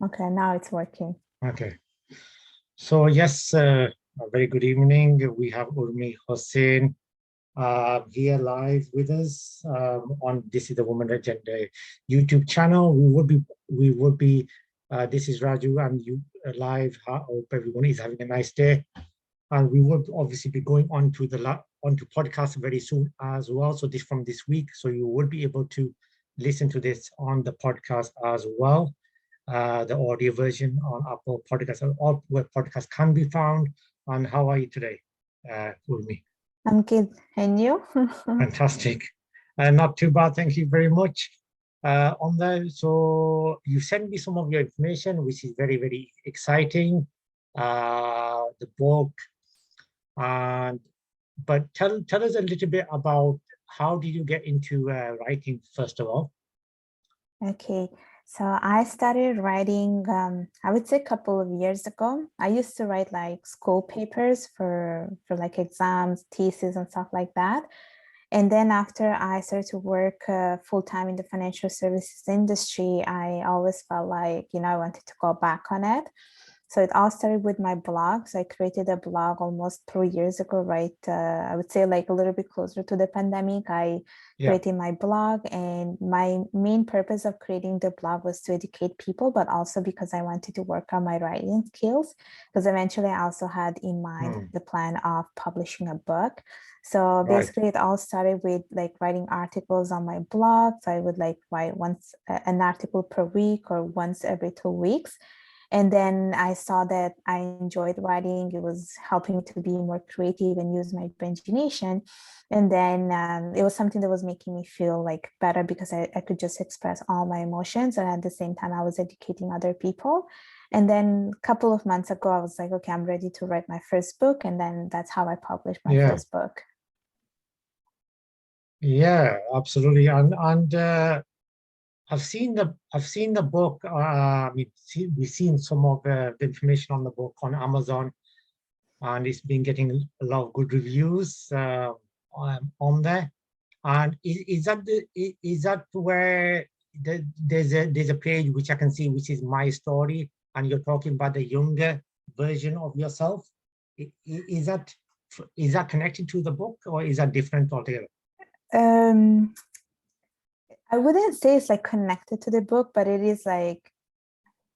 Okay, now it's working. Okay. So yes, a very good evening. We have Urmi Hossain here live with us on This is the Woman Agenda YouTube channel. This is Raju and you live. I hope everyone is having a nice day. And we will obviously be going on to onto podcast very soon as well. So from this week, so you will be able to listen to this on the podcast as well. The audio version on Apple Podcasts, all where podcasts can be found. And how are you today, Urmi? I'm good. And you? Fantastic. Not too bad. Thank you very much. So you sent me some of your information, which is very, very exciting. The book, but tell us a little bit about how did you get into writing first of all? Okay, so I started writing, I would say a couple of years ago. I used to write like school papers for like exams, thesis and stuff like that. And then after I started to work full-time in the financial services industry, I always felt like, I wanted to go back on it. So it all started with my blog. So I created a blog almost 3 years ago, right? I would say like a little bit closer to the pandemic. I created my blog, and my main purpose of creating the blog was to educate people, but also because I wanted to work on my writing skills, because eventually I also had in mind the plan of publishing a book. So basically it all started with like writing articles on my blog. So I would like write once an article per week or once every 2 weeks. And then I saw that I enjoyed writing. It was helping me to be more creative and use my imagination. And then it was something that was making me feel like better because I could just express all my emotions. And at the same time, I was educating other people. And then a couple of months ago, I was like, okay, I'm ready to write my first book. And then that's how I published my first book. Yeah, absolutely. And I've seen the book. We've seen some of the information on the book on Amazon, and it's been getting a lot of good reviews on there. And is that where there's a page which I can see, which is my story, and you're talking about the younger version of yourself? Is that connected to the book, or is that different altogether? I wouldn't say it's like connected to the book, but it is like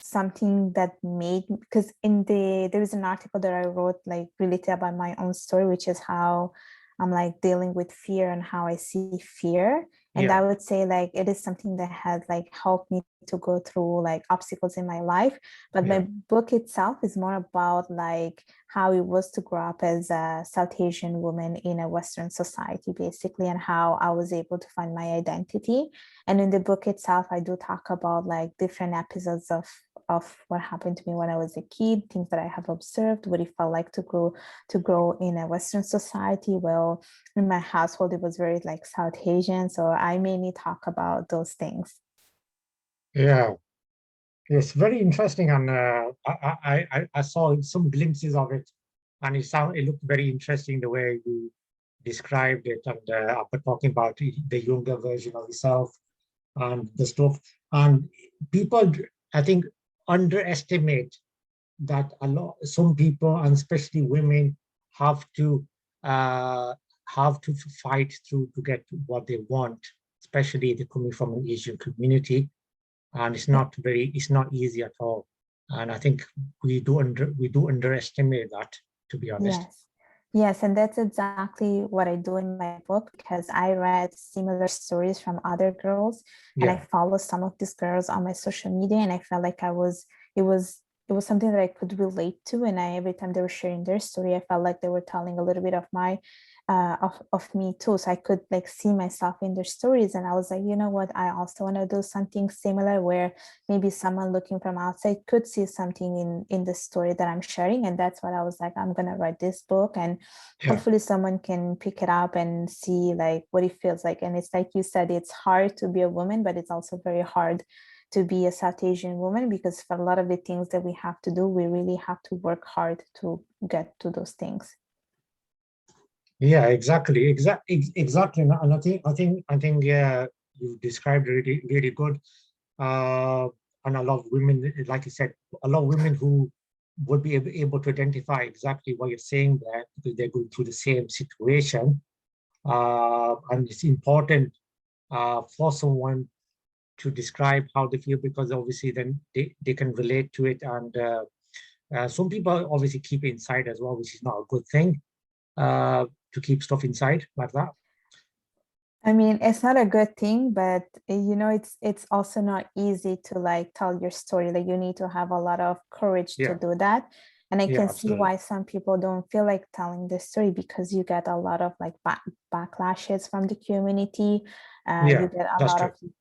something that made, because there is an article that I wrote like related about my own story, which is how I'm like dealing with fear and how I see fear. And I would say like it is something that has like helped me to go through like obstacles in my life. But my book itself is more about like how it was to grow up as a South Asian woman in a Western society, basically, and how I was able to find my identity. And in the book itself, I do talk about like different episodes of what happened to me when I was a kid, things that I have observed, what it felt like to grow in a Western society. Well, in my household, it was very like South Asian. So I mainly talk about those things. Yeah, it's very interesting. And I saw some glimpses of it, and it looked very interesting the way you described it. And after talking about the younger version of yourself and the stuff, and people, I think, underestimate that some people, and especially women, have to fight through to get what they want, especially if they're coming from an Asian community, and it's not easy at all. And I think we do underestimate that, to be honest. Yes, and that's exactly what I do in my book, because I read similar stories from other girls, and I follow some of these girls on my social media, and I felt like it was something that I could relate to. And every time they were sharing their story, I felt like they were telling a little bit of my of me too. So I could like see myself in their stories, and I was like, you know what, I also want to do something similar where maybe someone looking from outside could see something in the story that I'm sharing. And that's what I was like, I'm gonna write this book, and hopefully someone can pick it up and see like what it feels like. And it's like you said, it's hard to be a woman, but it's also very hard to be a South Asian woman, because for a lot of the things that we have to do, we really have to work hard to get to those things. Yeah, exactly. And I think you described really, really good. a lot of women, like you said, a lot of women who would be able to identify exactly what you're saying there, because they're going through the same situation. And it's important for someone to describe how they feel, because obviously then they can relate to it. And some people obviously keep it inside as well, which is not a good thing, to keep stuff inside like that. I mean, it's not a good thing, but you know, it's also not easy to like tell your story. Like you need to have a lot of courage to Yeah, do that. And I yeah, can see absolutely. why some people don't feel like telling the story, because you get a lot of like backlashes from the community. You Yeah, get a that's lot of true.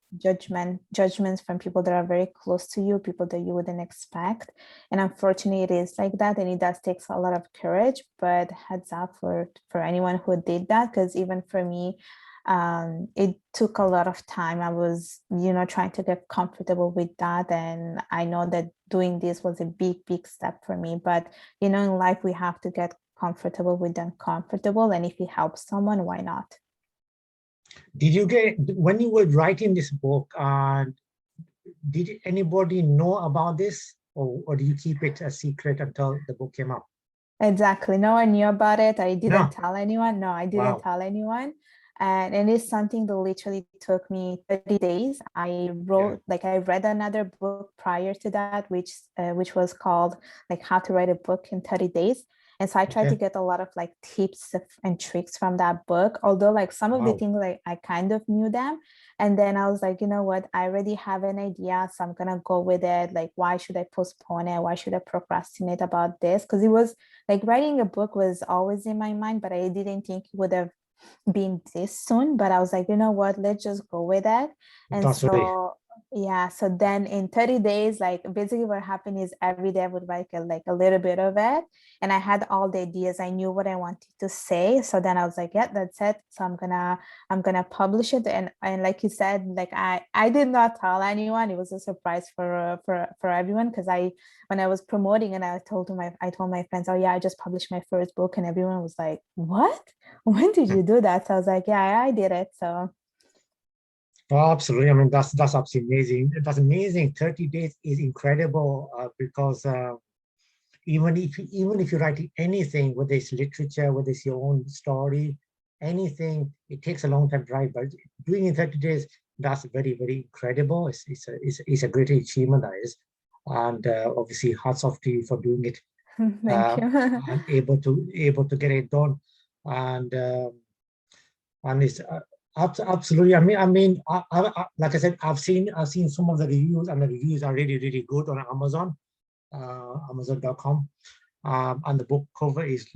judgments from people that are very close to you, people that you wouldn't expect. And unfortunately, it is like that, and it does take a lot of courage. But heads up for anyone who did that, because even for me, it took a lot of time. I was, you know, trying to get comfortable with that, and I know that doing this was a big step for me. But you know, in life we have to get comfortable with the uncomfortable, and if it helps someone, why not? Did you get, when you were writing this book, did anybody know about this, or do you keep it a secret until the book came out? Exactly. No one knew about it. I didn't No. tell anyone. No, I didn't Wow. tell anyone. And it is something that literally took me 30 days. I Yeah. wrote, like I read another book prior to that, which was called like How to Write a Book in 30 Days. And so I tried to Okay. get a lot of like tips and tricks from that book, although like some of the Wow. things like I kind of knew them. And then I was like, you know what? I already have an idea, so I'm gonna go with it. Like, why should I postpone it? Why should I procrastinate about this? Because it was like writing a book was always in my mind, but I didn't think it would have been this soon. But I was like, you know what, let's just go with it. And That's really so yeah, so then in 30 days, like basically what happened is every day I would write like a little bit of it, and I had all the ideas. I knew what I wanted to say, so then I was like, yeah, that's it. So I'm gonna publish it. And like you said, like I did not tell anyone. It was a surprise for everyone, because when I was promoting, and I told my friends, oh yeah, I just published my first book, and everyone was like, what? When did you do that? So I was like, yeah, I did it. So Oh, absolutely. I mean, that's absolutely amazing. That's amazing. 30 days is incredible, because even if you're writing anything, whether it's literature, whether it's your own story, anything, it takes a long time to write. But doing in 30 days, that's very incredible. It's a great achievement, that is. And obviously, hats off to you for doing it, thank you. and able to get it done. And it's absolutely. Like I said, I've seen some of the reviews, and the reviews are really good on Amazon, Amazon.com. And the book cover is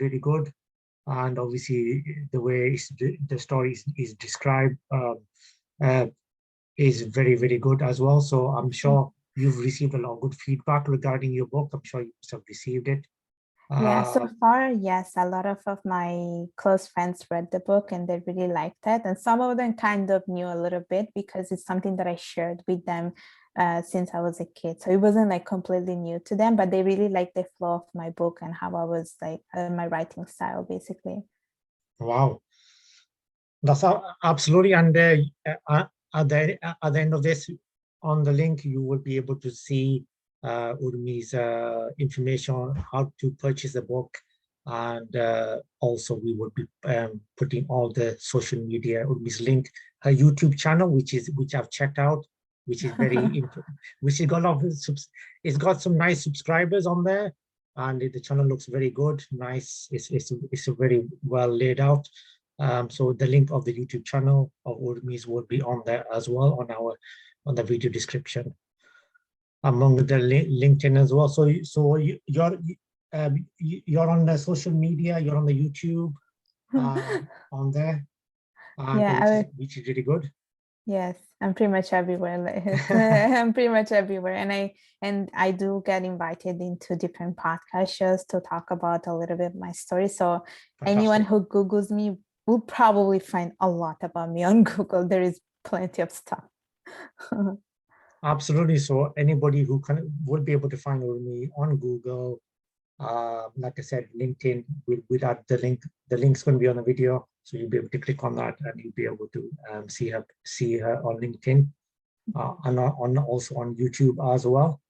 really good, and obviously the way the story is described, uh, is very good as well. So I'm sure you've received a lot of good feedback regarding your book. I'm sure you must have received it. Yeah, Uh, so far, yes, a lot of my close friends read the book and they really liked it. And some of them kind of knew a little bit because it's something that I shared with them since I was a kid. So it wasn't like completely new to them, but they really liked the flow of my book and how I was like my writing style, basically. wow, that's absolutely. And at the end of this, on the link, you will be able to see Urmi's information on how to purchase the book. And also we will be putting all the social media, Urmi's link, her YouTube channel, which I've checked out, which is which has got a lot of it's got some nice subscribers on there, and the channel looks very good, nice. It's a very well laid out. So the link of the YouTube channel of Urmi's will be on there as well, on the video description, among the LinkedIn as well. So you're on the social media, you're on the YouTube, on there, and Yeah, which is really good. yes, I'm pretty much everywhere. I'm pretty much everywhere, and I do get invited into different podcast shows to talk about a little bit of my story. So anyone Fantastic. who Googles me will probably find a lot about me on Google. There is plenty of stuff. Absolutely. So anybody who would be able to find Urmi on Google, like I said, LinkedIn, we'll add the link. The link's going to be on the video, so you'll be able to click on that, and you'll be able to see her on LinkedIn. and also on YouTube as well,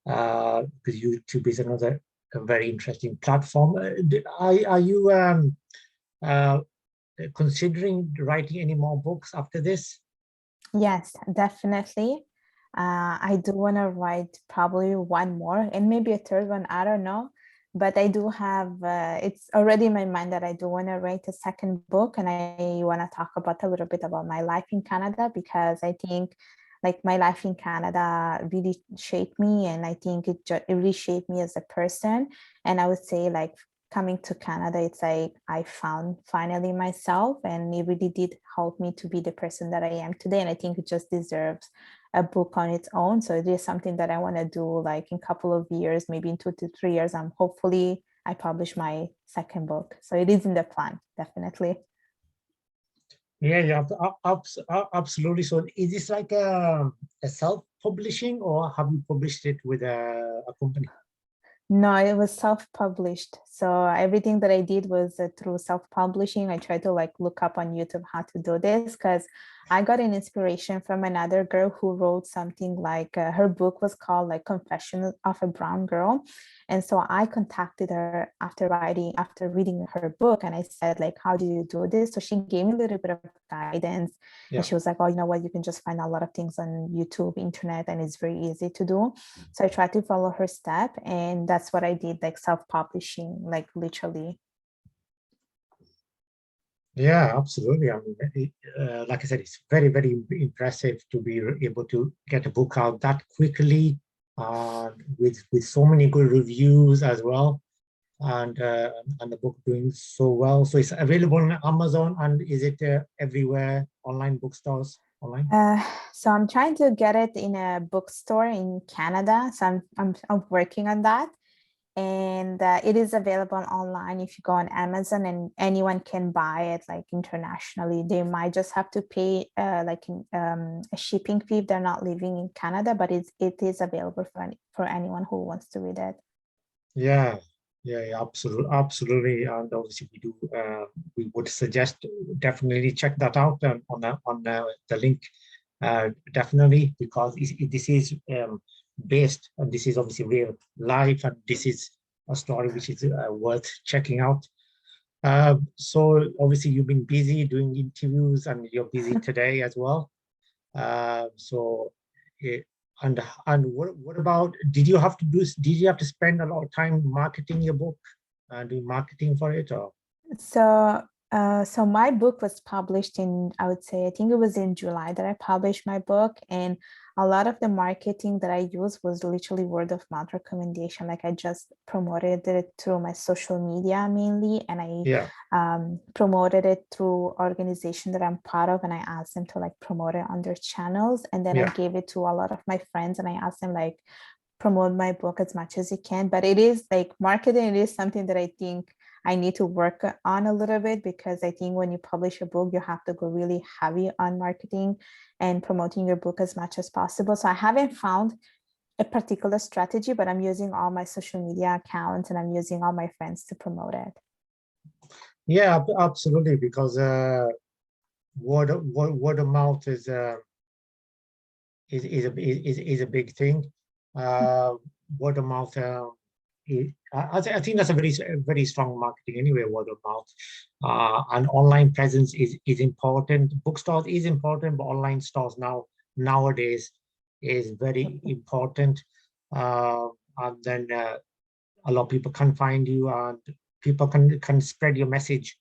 because YouTube is another very interesting platform. Are you uh, considering writing any more books after this? Yes, definitely. I do want to write probably one more and maybe a third one. I don't know. But I do have, it's already in my mind that I do want to write a second book, and I want to talk about a little bit about my life in Canada, because I think like my life in Canada really shaped me, and I think it reshaped me as a person. And I would say like coming to Canada, it's like I found finally myself, and it really did help me to be the person that I am today. And I think it just deserves a book on its own. So it is something that I want to do like in a couple of years, maybe in 2 to 3 years. Hopefully I publish my second book. So it is in the plan, definitely. Yeah, yeah, absolutely. So is this like a self-publishing, or have you published it with a company? No, it was self-published. So everything that I did was through self-publishing. I tried to like look up on YouTube how to do this, because I got an inspiration from another girl who wrote something like her book was called like Confession of a Brown Girl. And so I contacted her after reading her book, and I said like, how do you do this? So she gave me a little bit of guidance, and Yeah. she was like, oh, you know what, you can just find a lot of things on YouTube, internet, and it's very easy to do. So I tried to follow her step, and that's what I did, like self-publishing, like literally. Yeah, absolutely. I mean, like I said, it's very, very impressive to be able to get a book out that quickly, with so many good reviews as well, and the book doing so well. So it's available on Amazon, and is it everywhere? Online bookstores online? Uh, so I'm trying to get it in a bookstore in Canada. So I'm working on that. And it is available online if you go on Amazon, and anyone can buy it like internationally. They might just have to pay a shipping fee if they're not living in Canada, but it is available for anyone who wants to read it. Yeah, yeah, absolutely, absolutely. And obviously, we would suggest definitely check that out on the link, definitely, because this is based, and this is obviously real life, and this is a story which is worth checking out. So obviously, you've been busy doing interviews, and you're busy today as well. So, eh, and what about, did you have to spend a lot of time marketing your book and doing marketing for it, or? So my book was published in, I would say, I think it was in July that I published my book. And a lot of the marketing that I used was literally word of mouth recommendation. Like I just promoted it through my social media mainly. And I Yeah, promoted it through organization that I'm part of. And I asked them to like promote it on their channels. And then I yeah, gave it to a lot of my friends, and I asked them like, promote my book as much as you can. But it is like marketing, it is something that I think I need to work on a little bit, because I think when you publish a book, you have to go really heavy on marketing and promoting your book as much as possible. So I haven't found a particular strategy, but I'm using all my social media accounts, and I'm using all my friends to promote it. yeah, absolutely, because word of mouth is a big thing. Uh, Word of mouth. I think that's a very strong marketing anyway. Word of mouth, and online presence is important. Bookstores is important, but online stores nowadays is very important. Uh, and then a lot of people can find you, and people can spread your message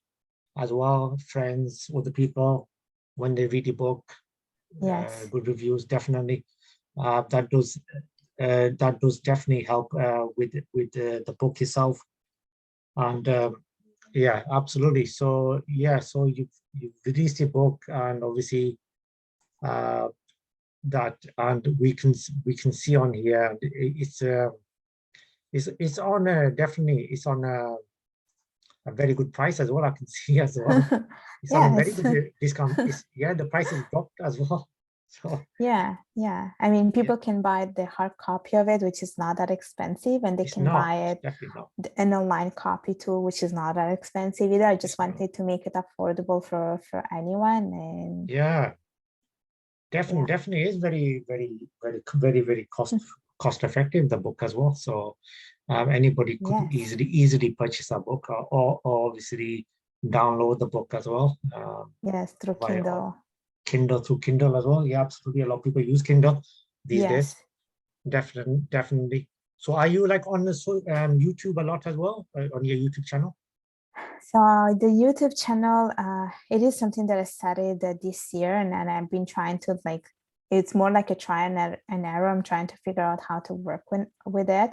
as well. Friends, other people, when they read your book, Yes. good reviews, definitely. That does definitely help with the book itself. And yeah, absolutely. So yeah, so you've released your book, and obviously uh, that, and we can see on here it's on definitely it's on a very good price as well. I can see as well. It's on a very Yes. good discount. It's, yeah, the price has dropped as well. So Yeah, yeah. I mean, yeah, people can buy the hard copy of it, which is not that expensive, and they it's can not. buy It's it definitely not. an online copy too, which is not that expensive either. I just It's not. wanted to make it affordable for anyone. And Yeah. Definitely is very cost effective, the book as well. So anybody could Yes, easily purchase a book, or obviously download the book as well, yes, through via Kindle. Kindle, through Kindle as well. Yeah, absolutely. A lot of people use Kindle these days. Yes. Definitely. So are you like on the YouTube a lot as well, on your YouTube channel? So the YouTube channel, it is something that I started this year, and I've been trying to like, it's more like a try and error. I'm trying to figure out how to work with it.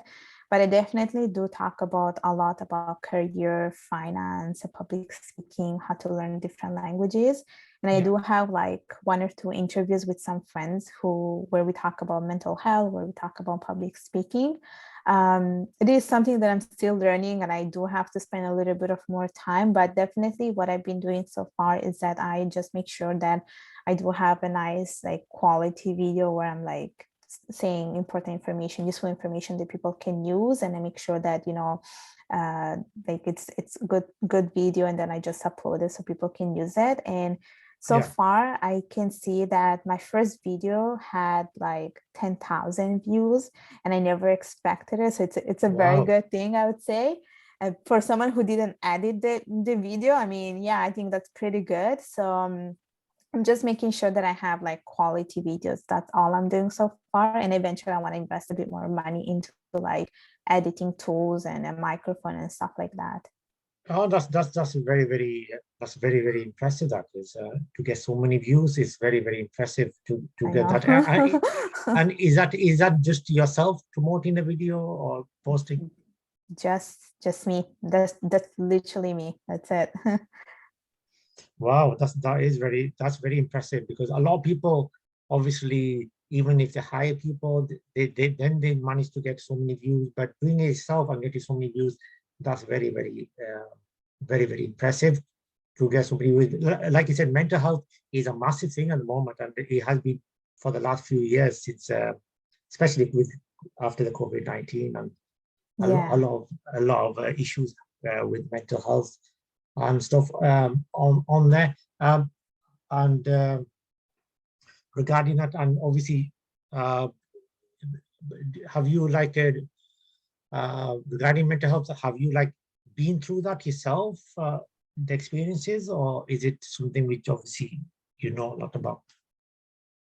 But I definitely do talk about a lot about career, finance, public speaking, how to learn different languages. And I Yeah. do have like one or two interviews with some friends where we talk about mental health, where we talk about public speaking. It is something that I'm still learning, and I do have to spend a little bit of more time, but definitely what I've been doing so far is that I just make sure that I do have a nice like quality video where I'm like saying important information, useful information that people can use, and I make sure that like it's good video, and then I just upload it so people can use it. And so Yeah. far I can see that my first video had like 10,000 views, and I never expected it. So it's a very Wow. good thing, I would say. For someone who didn't edit the video, I mean, yeah, I think that's pretty good. So I'm just making sure that I have like quality videos. That's all I'm doing so far. And eventually I want to invest a bit more money into like editing tools and a microphone and stuff like that. Oh, that's very impressive. That is, to get so many views is very impressive to I get that. know. And is that just yourself promoting the video or posting? just me. That's literally me. That's it. Wow, that's very impressive, because a lot of people, obviously, even if they hire people, they manage to get so many views, but doing it yourself and getting so many views, that's very impressive to get so many views. Like you said, mental health is a massive thing at the moment, and it has been for the last few years. It's especially after the COVID-19, and a lot, a Yeah. lot of a lot of issues with mental health and stuff on there. And regarding that, and obviously, uh, have you like regarding mental health, have you like been through that yourself, the experiences, or is it something which obviously you know a lot about?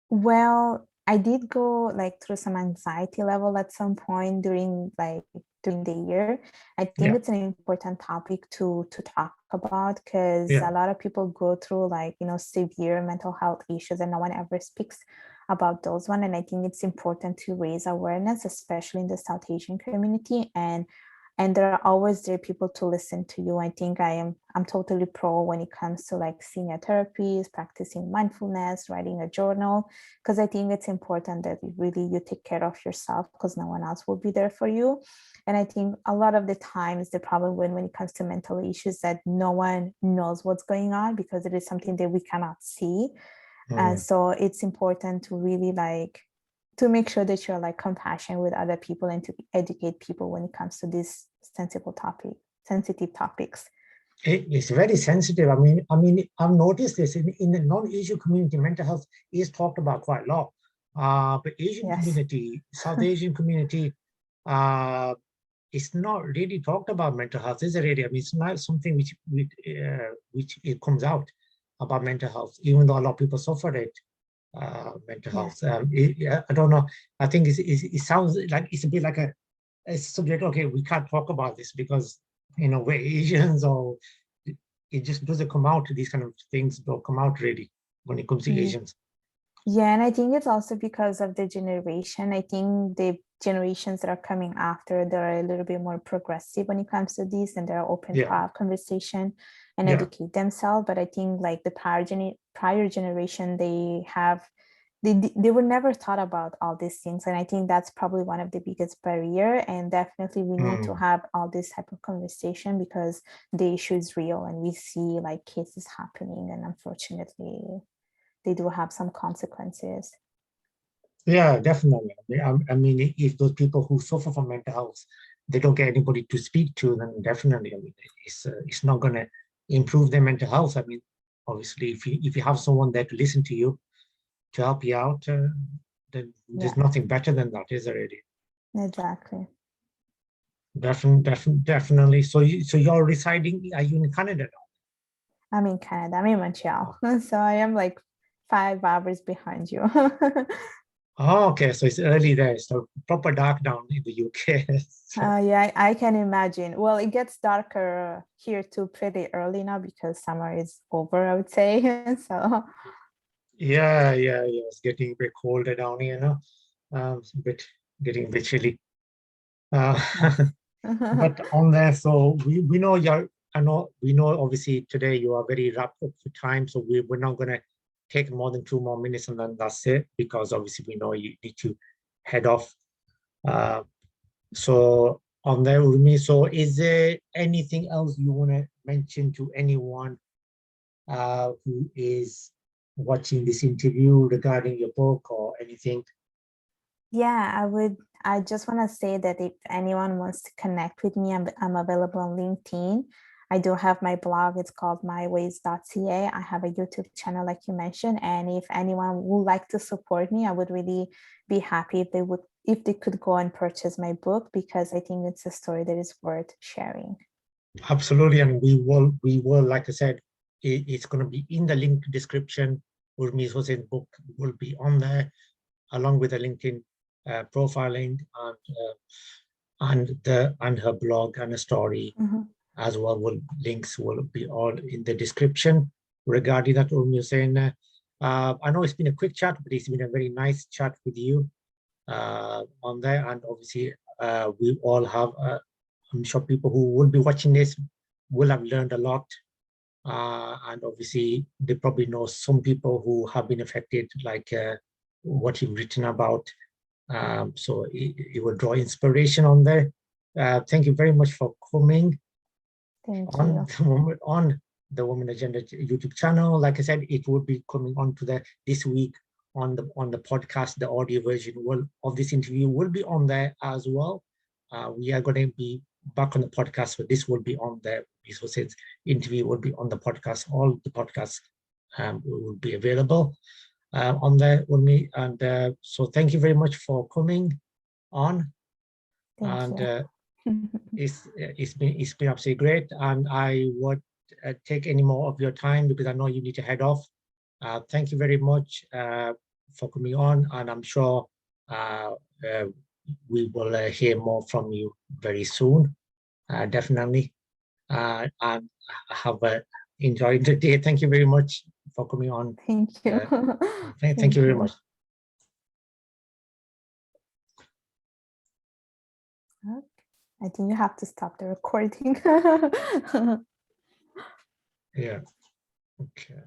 Well, I did go like through some anxiety level at some point during the year. I think Yeah, it's an important topic to talk about, because yeah, a lot of people go through like, severe mental health issues, and no one ever speaks about those one. And I think it's important to raise awareness, especially in the South Asian community. And there are always there people to listen to you. I think I'm totally pro when it comes to like senior therapies, practicing mindfulness, writing a journal, because I think it's important that you take care of yourself, because no one else will be there for you. And I think a lot of the times the problem when it comes to mental issues, that no one knows what's going on because it is something that we cannot see. And mm, so it's important to really like to make sure that you're like compassionate with other people, and to educate people when it comes to these sensitive topics. it's very sensitive. I mean, I've noticed this in the non-Asian community, mental health is talked about quite a lot. But Asian Yes. community, South Asian community, uh, it's not really talked about mental health, is it really? I mean, it's not something which it comes out about mental health, even though a lot of people suffer it, mental Yeah. health. I don't know. I think it sounds like it's a bit like a subject. Okay, we can't talk about this because we're Asians, or it just doesn't come out. These kind of things don't come out really when it comes to Mm. Asians. Yeah, and I think it's also because of the generation. I think the generations that are coming after, they're a little bit more progressive when it comes to this, and they're open to Yeah, have conversation and yeah. educate themselves. But I think like the prior generation, they were never thought about all these things, and I think that's probably one of the biggest barrier. And definitely we need to Mm. have all this type of conversation, because the issue is real, and we see like cases happening, and unfortunately they do have some consequences. Yeah, definitely. I mean, if those people who suffer from mental health, they don't get anybody to speak to, then definitely, I mean, it's not going to improve their mental health. I mean, obviously, if you have someone there to listen to you, to help you out, then there's Yeah, nothing better than that, is there really? exactly. Definitely. So you're residing, are you in Canada now? I'm in Canada. I'm in Montreal. So I am like 5 hours behind you. Oh, okay. So it's early there. So proper dark down in the UK. So, Yeah, I can imagine. Well, it gets darker here too pretty early now because summer is over, I would say. So yeah. It's getting a bit colder down here, you know. It's a bit getting a bit chilly. Uh, yes. but on there, so we know you're, I know we know obviously today you are very wrapped up for time, so we're not gonna take more than 2 more minutes and then that's it, because obviously we know you need to head off. Uh, so on there, Urmi, so is there anything else you want to mention to anyone who is watching this interview regarding your book or anything? Yeah, I just want to say that if anyone wants to connect with me, I'm available on LinkedIn. I do have my blog. It's called myways.ca. I have a YouTube channel, like you mentioned. And if anyone would like to support me, I would really be happy if they could go and purchase my book, because I think it's a story that is worth sharing. Absolutely, and we will, like I said, it's going to be in the link description. Urmi Hossain's book will be on there, along with the LinkedIn profiling and her blog and a story Mhm. as well. Links will be all in the description regarding that. Urmi Hossain, I know it's been a quick chat, but it's been a very nice chat with you on there, and obviously we all have. I'm sure people who will be watching this will have learned a lot. And obviously, they probably know some people who have been affected, like what you've written about. So it will draw inspiration on there. Thank you very much for coming Thank on you. the Women Agenda YouTube channel. Like I said, it will be coming on to this week on the podcast. The audio version of this interview will be on there as well. We are going to be back on the podcast, so this will be on there. So since interview will be on the podcast, all the podcasts will be available on there with me. And so thank you very much for coming on. Thank And you. it's been absolutely great, and I would take any more of your time because I know you need to head off. Thank you very much for coming on, and I'm sure we will hear more from you very soon, definitely. And have enjoyed the day. Thank you very much for coming on. Thank you. Thank you Thank very you. much. I think you have to stop the recording. Yeah. Okay.